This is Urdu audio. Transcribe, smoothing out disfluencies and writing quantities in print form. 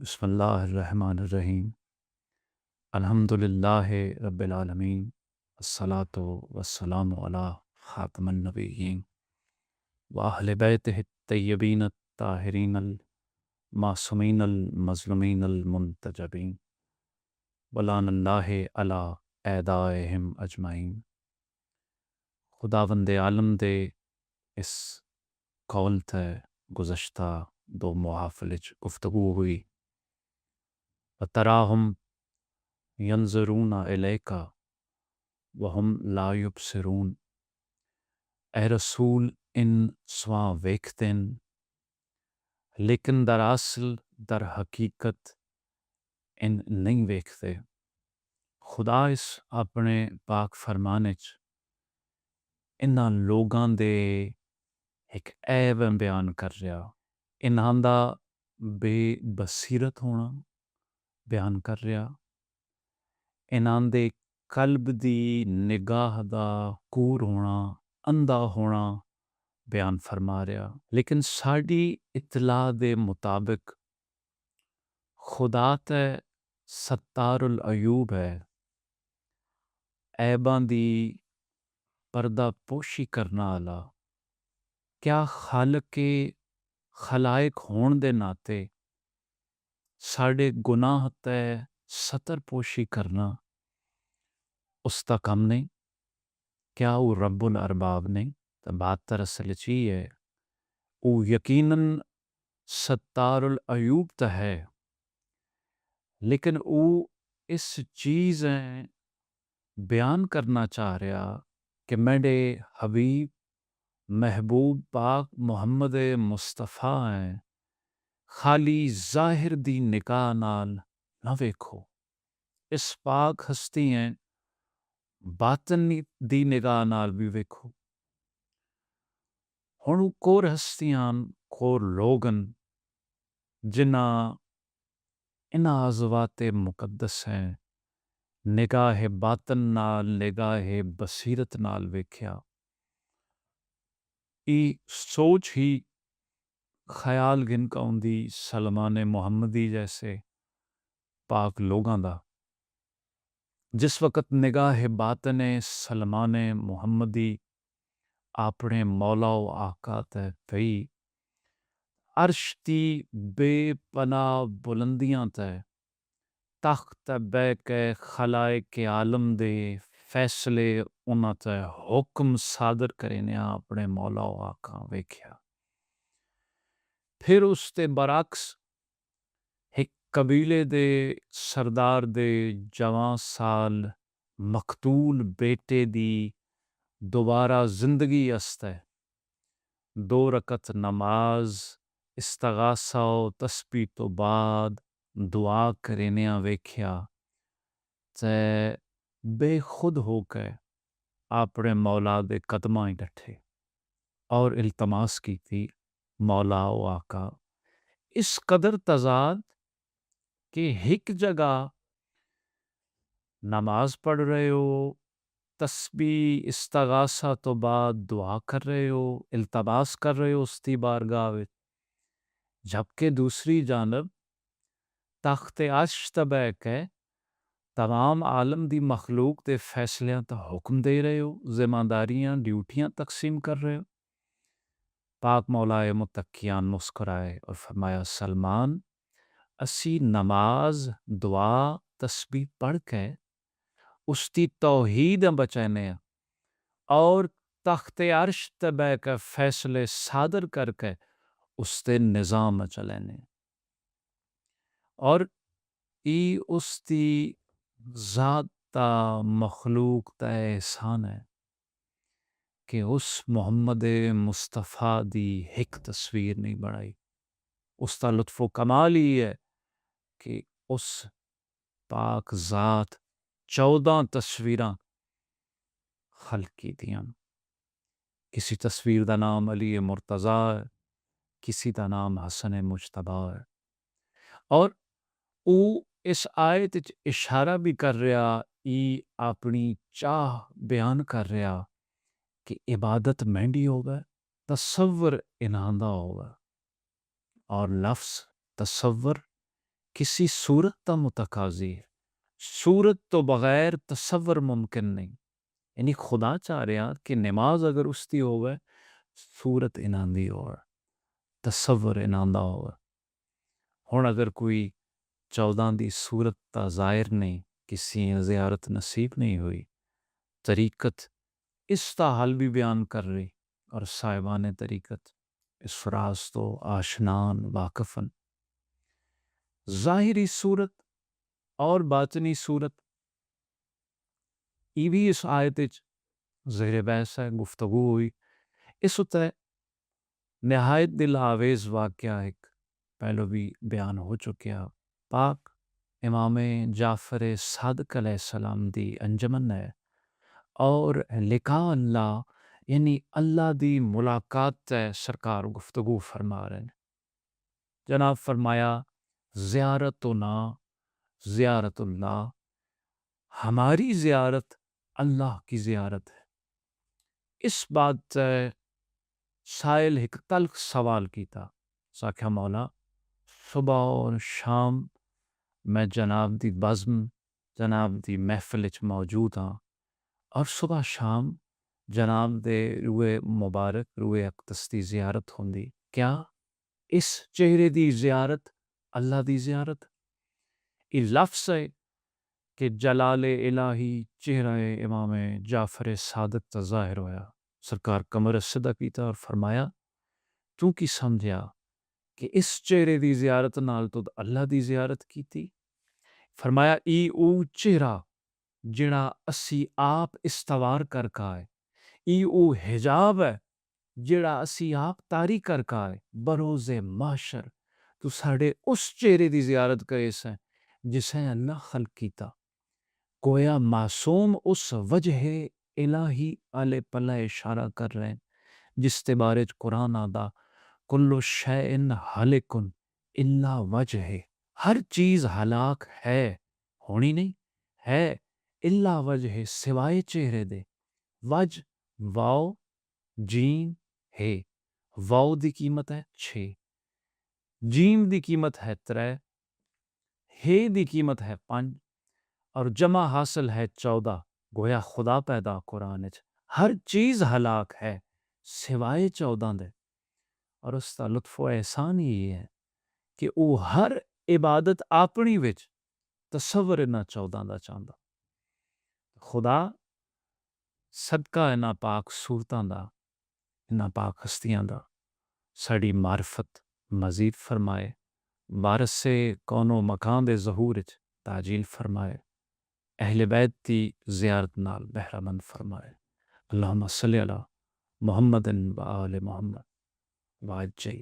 بسم اللہ الرحمن الرحیم الحمد للہ رب العالمین الصلاۃ والسلام علی خاتم النبیین واہل بیتہ الطیبین الطاہرین المعصومین المظلومین المنتجبین ولعن اللہ علی اعدائہم اجمعین۔ خداوند عالم دے اس قول تے گزشتہ دو محافل گفتگو ہوئی وَتَرَاهُمْ يَنْظُرُونَ إِلَيْكَ وَهُمْ لَا يُبْصِرُونَ۔ اے رسول ان سواں ویکھتن لیکن دراصل در حقیقت ان نہیں ویکھتے۔ خدا اس اپنے پاک فرمانے چ انہاں لوگاں دے ایک عیب بیان کر رہا، انہاں دا بے بصیرت ہونا بیان کر رہا، انہاں دے قلب دی نگاہ دا کور ہونا، اندھا ہونا بیان فرما رہا۔ لیکن ساڈی اطلاع دے مطابق خدا تے ستار العیوب ہے، عیباں دی پردہ پوشی کرنا والا۔ کیا خالق خلائق ہون دے ناتے ساڈے گناہ تے ستر پوشی کرنا اس دا کم نہیں؟ کیا وہ رب الارباب نہیں؟ تو بات دراصل چی ہے، وہ یقیناً ستار العیوب تو ہے، لیکن وہ اس چیز بیان کرنا چاہ رہا کہ میرے حبیب محبوب پاک محمد مصطفیٰ ہیں، خالی ظاہر دی نگاہ نال نہ ویکھو، اس پاک ہستی ہیں باطن دی نگاہ نال بھی ویکھو۔ ہن کور ہستیاں کور لوگن جنہاں انہاں عظوات مقدس ہیں نگاہ باطن نال نگاہ بصیرت نال ویکھیا، ای سوچ ہی خیال گن کاؤندی سلمان محمدی جیسے پاک لوگاں دا۔ جس وقت نگاہ باطن سلمان محمدی اپنے مولا و آقا تے پئی، عرش دی بے پناہ بلندیاں تے تخت بے کے خلائق عالم دے فیصلے انہاں تے حکم صادر کرنے اپنے مولا و آقا ویکھیا۔ پھر اس تے برعکس ایک قبیلے دے سردار دے جوان سال مقتول بیٹے دی دوبارہ زندگی استے 2 رکعت نماز استغاثہ و تسبیح تو بعد دعا کرنیاں ویکھیا تے بے خود ہو کے اپنے مولا دے قدماں ہی ڈٹھے اور التماس کی تھی مولا و آقا اس قدر تضاد کہ ایک جگہ نماز پڑھ رہے ہو، تسبیح استغاثہ تو بعد دعا کر رہے ہو، التماس کر رہے ہو اس دی بارگاہ وچ، جبکہ دوسری جانب تخت عرش تے بیٹھ کے تمام عالم دی مخلوق دے فیصلیاں تا حکم دے رہے ہو، ذمہ داریاں ڈیوٹیاں تقسیم کر رہے ہو۔ پاک مولا متقیان مسکرائے اور فرمایا سلمان، اسی نماز دعا تسبیح پڑھ کے اس دی توحید بچانے اور تخت عرش تے بیٹھ کے فیصلے صادر کر کے اس تے نظام چلانے، اور ای اس دی ذات تا مخلوق تا احسان ہے کہ اس محمد مصطفیٰ دی ایک تصویر نہیں بنائی۔ اس تا لطف و کمال ہی ہے کہ اس پاک ذات 14 تصویراں خلق کی دیاں۔ کسی تصویر دا نام علی مرتضیٰ ہے، کسی دا نام حسن مجتبیٰ ہے، اور او اس آیت وچ اشارہ بھی کر رہا، ای اپنی چاہ بیان کر رہا کہ عبادت مہنگی ہوگا، تصور انہاں دا ہوگا، اور لفظ تصور کسی صورت تا متقاضی ہے، صورت تو بغیر تصور ممکن نہیں، یعنی خدا چاہ رہا کہ نماز اگر اس دی ہوئے صورت انہاں دی ہوئے، تصور انہاں دا ہوئے۔ ہن اگر کوئی 14 دی صورت تا ظاہر نہیں، کسی زیارت نصیب نہیں ہوئی، طریقت اس تا حل بھی بیان کر رہی، اور صاحبان طریقت اس راز تو آشنان واقفن۔ ظاہری صورت اور باطنی صورت یہ بھی اس آیت وچ زیر بحث ہے، گفتگو ہوئی۔ اس اتنے نہایت دل آویز واقعہ ایک پہلو بھی بیان ہو چکیا۔ پاک امام جعفر صادق علیہ السلام دی انجمن ہے، اور لقاء اللہ یعنی اللہ دی ملاقات ہے، سرکار گفتگو فرما رہے ہیں۔ جناب فرمایا زیارتنا زیارت اللہ، ہماری زیارت اللہ کی زیارت ہے۔ اس بات سائل ایک تلخ سوال کیتا، ساکھا مولا صبح اور شام میں جناب دی بزم جناب دی محفل وچ موجود ہاں، اور صبح شام جناب دے روئے مبارک روئے اقدس دی زیارت ہوندی، کیا اس چہرے دی زیارت اللہ دی زیارت؟ یہ لفظ ہے کہ جلال الہی چہرہ امام جعفر صادق تا ظاہر ہویا۔ سرکار کمر صدا کیتا اور فرمایا تو کی سمجھیا کہ اس چہرے دی زیارت نال تو اللہ دی زیارت کیتی؟ فرمایا ای او چہرہ جڑا اسی آپ استوار کر کا ہے، ای او حجاب ہے جڑا اسی آپ تاری کر کا ہے، بروز محشر تو ساڑھے اس چہرے دی زیارت کرے سیں جسے اللہ خلق کیتا۔ گویا معصوم اس وجہ الہی آلے پلہ اشارہ کر رہے ہیں جس تے بارے قرآن آدھا کل شیء ہالک الا وجہ، ہر چیز ہلاک ہے، ہونی نہیں ہے، الا وجہ سوائے چہرے دے، وجہ واو جیم ہے، واو دی قیمت ہے 6، جیم دی قیمت ہے 3، ہے دی قیمت ہے 5، اور جمع حاصل ہے 14۔ گویا خدا پیدا قرآن وچ ہر چیز ہلاک ہے سوائے 14 دے، اور اس کا لطف و احسان یہ ہے کہ وہ ہر عبادت اپنی وچ تصور انہاں 14 دا چاہندا۔ خدا صدقہ انہاں پاک صورتاں دا، انہاں پاک ہستیاں دا ساڑی معرفت مزید فرمائے، وارث سے کون و مکان دے ظہور وچ تاجیل فرمائے، اہل بیت دی زیارت نال بہرہ مند فرمائے۔ اللہم صلی علی محمد و آل محمد وعجل